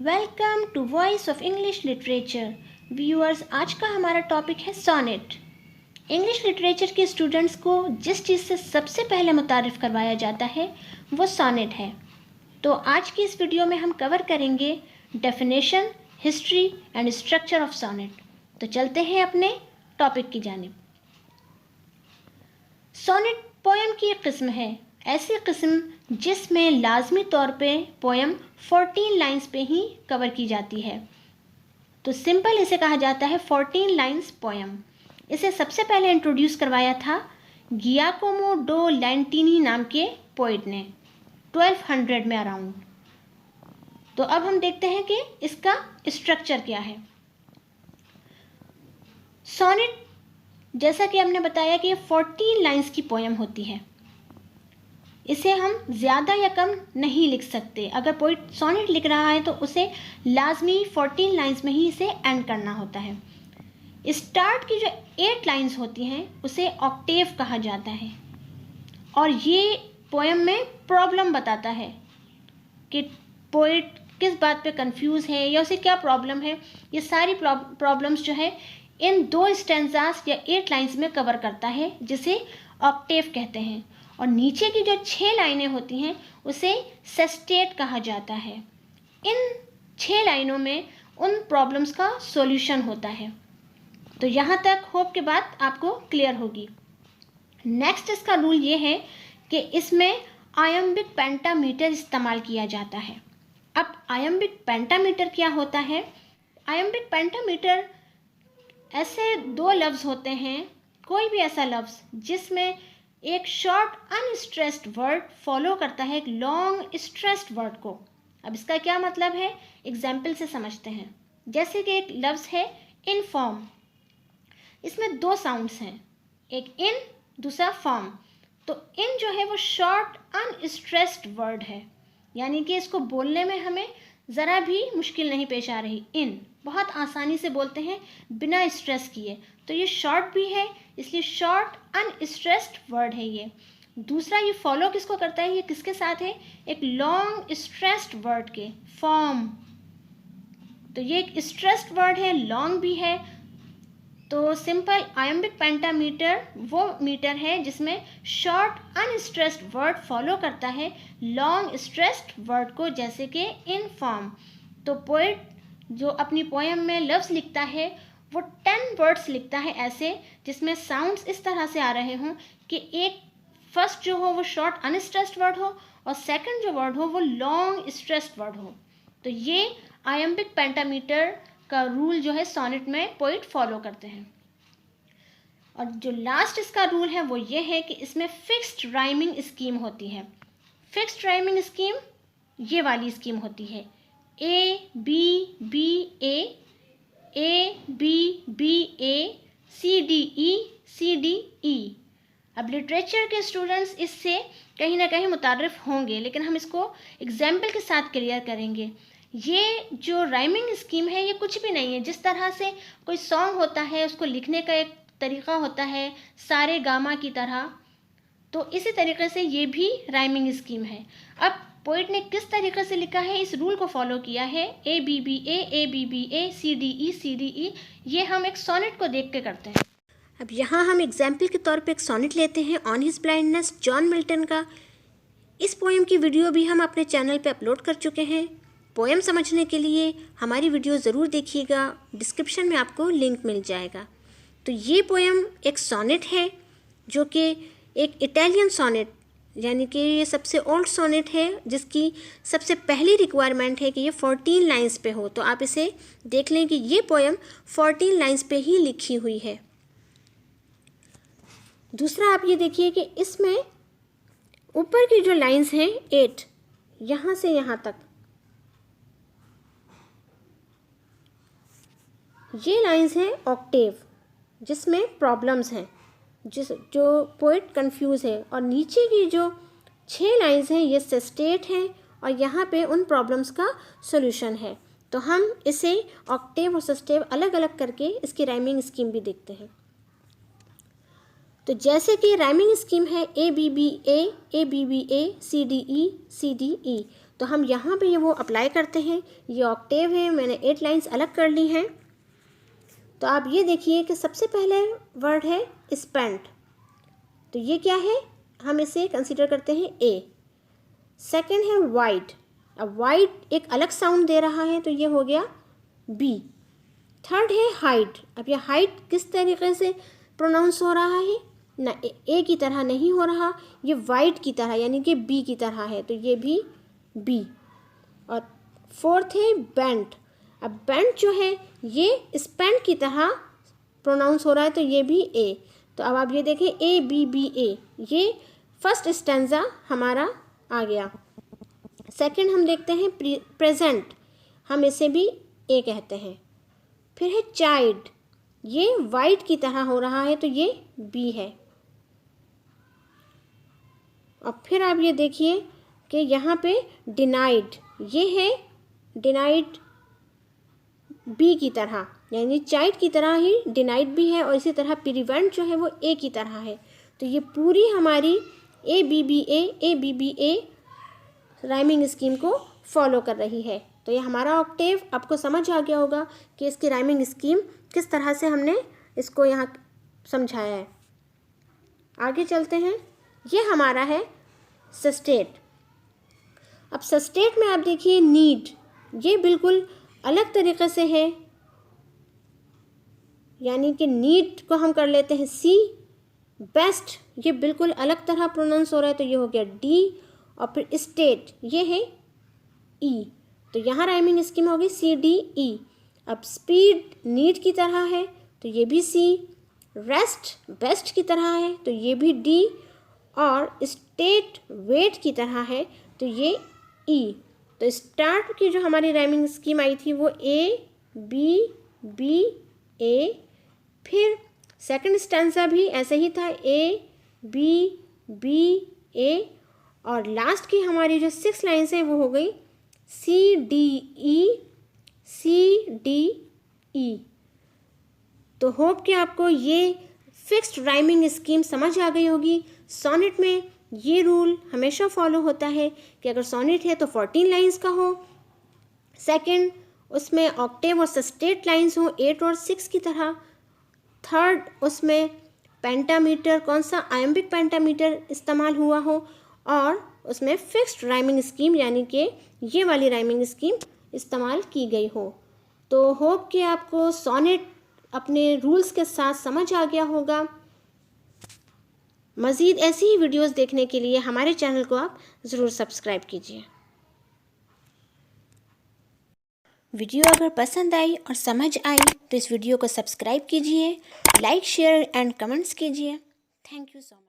Welcome to voice of English literature. Viewers, आज का हमारा टॉपिक है सोनेट। इंग्लिश लिटरेचर के स्टूडेंट्स को जिस चीज़ से सबसे पहले मुतारिफ़ करवाया जाता है वो सोनेट है। तो आज की इस वीडियो में हम कवर करेंगे definition, history and structure of sonnet. तो चलते हैं अपने टॉपिक की जानिब। सोनेट पोएम की एक किस्म है, ऐसी किस्म जिसमें लाजमी तौर पे पोएम 14 लाइंस पे ही कवर की जाती है। तो सिंपल इसे कहा जाता है 14 लाइंस पोएम। इसे सबसे पहले इंट्रोड्यूस करवाया था गियाकोमो डो लैंटिनी नाम के पोइट ने 1200 में अराउंड। तो अब हम देखते हैं कि इसका स्ट्रक्चर क्या है। सोनेट, जैसा कि हमने बताया कि 14 लाइंस की पोएम होती है। इसे हम ज़्यादा या कम नहीं लिख सकते। अगर पोइट सोनेट लिख रहा है तो उसे लाजमी 14 लाइंस में ही इसे एंड करना होता है। स्टार्ट की जो 8 लाइंस होती हैं उसे ऑक्टेव कहा जाता है, और ये पोएम में प्रॉब्लम बताता है कि पोइट किस बात पे कंफ्यूज है या उसे क्या प्रॉब्लम है। ये सारी प्रॉब्लम्स जो है इन 2 स्टेंजास या 8 लाइंस में कवर करता है, जिसे ऑक्टेव कहते हैं। और नीचे की जो 6 लाइनें होती हैं उसे सेस्टेट कहा जाता है। इन 6 लाइनों में उन प्रॉब्लम्स का सॉल्यूशन होता है। तो यहाँ तक होप के बात आपको क्लियर होगी। नेक्स्ट इसका रूल ये है कि इसमें आयम्बिक पेंटामीटर इस्तेमाल किया जाता है। अब आयम्बिक पेंटामीटर क्या होता है? आयम्बिक पेंटामीटर ऐसे 2 लफ्ज़ होते हैं, कोई भी ऐसा लफ्ज़ जिसमें एक शॉर्ट अनस्ट्रेस्ड वर्ड फॉलो करता है एक लॉन्ग स्ट्रेस्ड वर्ड को। अब इसका क्या मतलब है, एग्जाम्पल से समझते हैं। जैसे कि एक लफ्ज़ है इनफॉर्म, इसमें 2 साउंड्स हैं, एक इन दूसरा फॉर्म। तो इन जो है वो शॉर्ट अनस्ट्रेस्ड वर्ड है, यानी कि इसको बोलने में हमें ज़रा भी मुश्किल नहीं पेश आ रही। इन बहुत आसानी से बोलते हैं बिना स्ट्रेस किए। तो ये शॉर्ट भी है, इसलिए शॉर्ट अनस्ट्रेस्ड वर्ड है ये। दूसरा, ये फॉलो किसको करता है, ये किसके साथ है, एक लॉन्ग स्ट्रेस्ड वर्ड के, फॉर्म। तो ये एक स्ट्रेस्ड वर्ड है, लॉन्ग भी है। तो सिंपल आयम्बिक पेंटामीटर वो मीटर है जिसमें शॉर्ट अनस्ट्रेस्ड वर्ड फॉलो करता है लॉन्ग स्ट्रेस्ड वर्ड को, जैसे कि इन फॉर्म। तो पोइट जो अपनी पोएम में लफ्ज़ लिखता है वो 10 वर्ड्स लिखता है ऐसे, जिसमें साउंड्स इस तरह से आ रहे हों कि एक फर्स्ट जो हो वो शॉर्ट अनस्ट्रेस्ड वर्ड हो और सेकंड जो वर्ड हो वो लॉन्ग स्ट्रेस्ड वर्ड हो। तो ये आयम्बिक पेंटामीटर का रूल जो है सोनेट में पोइट फॉलो करते हैं। और जो लास्ट इसका रूल है वो ये है कि इसमें फिक्स्ड राइमिंग स्कीम होती है। फिक्स्ड राइमिंग स्कीम ये वाली स्कीम होती है, A B B A B B A C D E C D E. अब लिटरेचर के स्टूडेंट्स इससे कहीं ना कहीं मुतारिफ होंगे, लेकिन हम इसको एग्जाम्पल के साथ क्लियर करेंगे। ये जो राइमिंग स्कीम है ये कुछ भी नहीं है। जिस तरह से कोई सॉन्ग होता है उसको लिखने का एक तरीक़ा होता है सारे गामा की तरह, तो इसी तरीके से ये भी राइमिंग स्कीम है। अब पोइट ने किस तरीके से लिखा है, इस रूल को फॉलो किया है, A B B A C D E, ये हम एक सोनेट को देख के करते हैं। अब यहाँ हम एग्जाम्पल के तौर पे एक सोनेट लेते हैं, on his blindness, John Milton का। इस पोएम की वीडियो भी हम अपने चैनल पे अपलोड कर चुके हैं। पोएम समझने के लिए हमारी वीडियो ज़रूर देखिएगा, डिस्क्रिप्शन में आपको लिंक मिल जाएगा। तो ये पोएम एक सोनेट है जो कि एक इटालियन सोनेट, यानी कि ये सबसे ओल्ड सोनेट है जिसकी सबसे पहली रिक्वायरमेंट है कि ये 14 लाइंस पे हो। तो आप इसे देख लें कि ये पोएम 14 लाइंस पे ही लिखी हुई है। दूसरा, आप ये देखिए कि इसमें ऊपर की जो लाइंस हैं 8, यहाँ से यहाँ तक, ये लाइंस हैं ऑक्टेव जिसमें प्रॉब्लम्स हैं, जो पोइट कंफ्यूज है। और नीचे की जो 6 लाइंस हैं ये सेस्टेट हैं और यहाँ पे उन प्रॉब्लम्स का सॉल्यूशन है। तो हम इसे ऑक्टेव और सेस्टेव अलग अलग करके इसकी राइमिंग स्कीम भी देखते हैं। तो जैसे कि राइमिंग स्कीम है A B B A C D E, तो हम यहाँ पे ये वो अप्लाई करते हैं। ये ऑक्टेव है, मैंने 8 लाइंस अलग कर ली हैं। तो आप ये देखिए कि सबसे पहले वर्ड है स्पेंट, तो ये क्या है, हम इसे कंसीडर करते हैं ए। सेकंड है वाइड, अब वाइड एक अलग साउंड दे रहा है तो ये हो गया बी। थर्ड है हाइट, अब ये हाइट किस तरीके से प्रोनाउंस हो रहा है ना, ए की तरह नहीं हो रहा, ये वाइड की तरह यानी कि बी की तरह है, तो ये भी बी। और फोर्थ है बेंट, अब बेंट जो है ये स्पेंट की तरह प्रोनाउंस हो रहा है तो ये भी ए। तो अब आप ये देखें ए बी बी ए, ये फर्स्ट स्टैंजा हमारा आ गया। सेकंड हम देखते हैं प्रेजेंट, हम इसे भी ए कहते हैं। फिर है चाइल्ड, ये वाइट की तरह हो रहा है तो ये बी है। और फिर आप ये देखिए कि यहाँ पे डिनाइड, ये है डिनाइड बी की तरह, यानी चाइल्ड की तरह ही डिनाइड भी है, और इसी तरह प्रिवेंट जो है वो ए की तरह है। तो ये पूरी हमारी A B B A rhyming scheme को फॉलो कर रही है। तो ये हमारा ऑक्टेव आपको समझ आ गया होगा कि इसकी राइमिंग स्कीम किस तरह से हमने इसको यहाँ समझाया है। आगे चलते हैं, ये हमारा है सस्टेट। अब सस्टेट में आप देखिए नीड, ये बिल्कुल अलग तरीके से है, यानी कि नीड को हम कर लेते हैं सी। बेस्ट, ये बिल्कुल अलग तरह प्रोनाउंस हो रहा है तो ये हो गया डी। और फिर स्टेट, ये है ई, तो यहाँ राइमिंग स्कीम होगी सी डी ई। अब स्पीड नीड की तरह है तो ये भी सी। रेस्ट बेस्ट की तरह है तो ये भी डी। और स्टेट वेट की तरह है तो ये ई। तो स्टार्ट की जो हमारी राइमिंग स्कीम आई थी वो ए बी ए। फिर सेकंड स्टैंजा भी ऐसे ही था, ए बी ए। और लास्ट की हमारी जो 6 लाइन्स हैं वो हो गई सी डी ई। तो होप कि आपको ये फिक्स्ड राइमिंग स्कीम समझ आ गई होगी। सोनेट में ये रूल हमेशा फॉलो होता है कि अगर सोनेट है तो 14 लाइन्स का हो। सेकंड, उसमें ऑक्टेव और सस्टेट लाइन्स हो 8 और 6 की तरह। थर्ड, उसमें पेंटामीटर, कौन सा आयम्बिक पेंटामीटर इस्तेमाल हुआ हो, और उसमें फिक्स्ड राइमिंग स्कीम यानी कि ये वाली राइमिंग स्कीम इस्तेमाल की गई हो। तो होप कि आपको सोनेट अपने रूल्स के साथ समझ आ गया होगा। मज़ीद ऐसी ही वीडियोस देखने के लिए हमारे चैनल को आप ज़रूर सब्सक्राइब कीजिए। वीडियो अगर पसंद आई और समझ आई तो इस वीडियो को सब्सक्राइब कीजिए, लाइक शेयर एंड कमेंट्स कीजिए। Thank you so much.